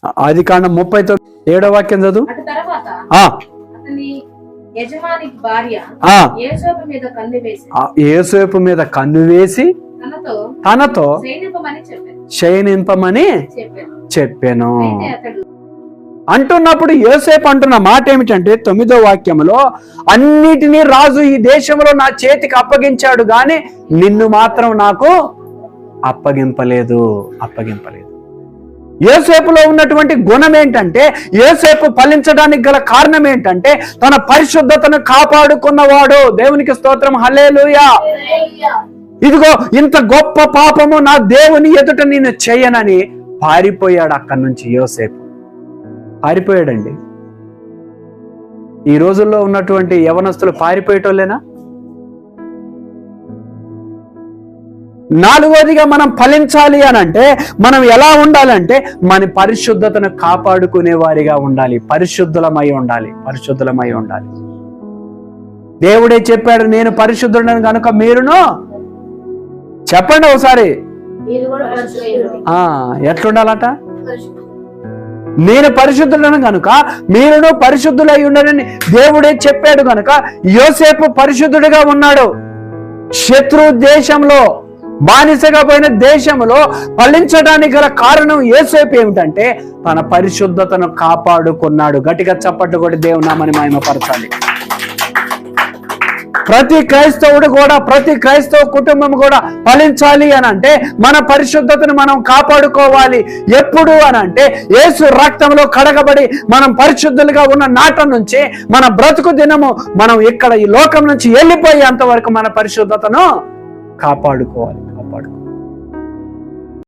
ఆదికాండం 37వ వాక్యం చదువు. యోసేపు మీద కన్ను వేసి తనతో శయనింపమని చెప్పాను అంటున్నప్పుడు యోసేపు అంటున్న మాట ఏమిటంటే 9వ వాక్యంలో, అన్నిటినీ రాజు ఈ దేశంలో నా చేతికి అప్పగించాడు గాని నిన్ను మాత్రం నాకు అప్పగింపలేదు. యోసేపులో ఉన్నటువంటి గుణం ఏంటంటే, యోసేపు ఫలించడానికి గల కారణం ఏంటంటే తన పరిశుద్ధతను కాపాడుకున్నవాడు. దేవునికి స్తోత్రం, హల్లెలూయా. ఇదిగో ఇంత గొప్ప పాపము నా దేవుని ఎదుట నేను చేయనని పారిపోయాడు. అక్కడి నుంచి యోసేపు పారిపోయాడండి. ఈ రోజుల్లో ఉన్నటువంటి యవనస్తులు పారిపోయేటోళ్ళేనా? నాలుగోదిగా మనం ఫలించాలి అని అంటే మనం ఎలా ఉండాలంటే మన పరిశుద్ధతను కాపాడుకునే వారిగా ఉండాలి. పరిశుద్ధులమై ఉండాలి. దేవుడే చెప్పాడు, నేను పరిశుద్ధుడను కనుక మీరును. చెప్పండి ఒకసారి, ఎట్లుండాలట? నేను పరిశుద్ధులను కనుక మీరును పరిశుద్ధులై ఉండరని దేవుడే చెప్పాడు కనుక యోసేపు పరిశుద్ధుడిగా ఉన్నాడు. శత్రు దేశంలో, బానిసగా పోయిన దేశంలో ఫలించడానికి గల కారణం యోసేపు ఏమిటంటే తన పరిశుద్ధతను కాపాడుకున్నాడు. గట్టిగా చప్పట్లు కొట్టి దేవుని నామమును మహిమపరచాలి. ప్రతి క్రైస్తవుడు కూడా, ప్రతి క్రైస్తవ కుటుంబం కూడా ఫలించాలి అని అంటే మన పరిశుద్ధతను మనం కాపాడుకోవాలి. ఎప్పుడు అని అంటే యేసు రక్తంలో కడగబడి మనం పరిశుద్ధులుగా ఉన్న నాట నుంచి మన బ్రతుకు దినము మనం ఇక్కడ ఈ లోకం నుంచి వెళ్ళిపోయేంత వరకు మన పరిశుద్ధతను కాపాడుకోవాలి.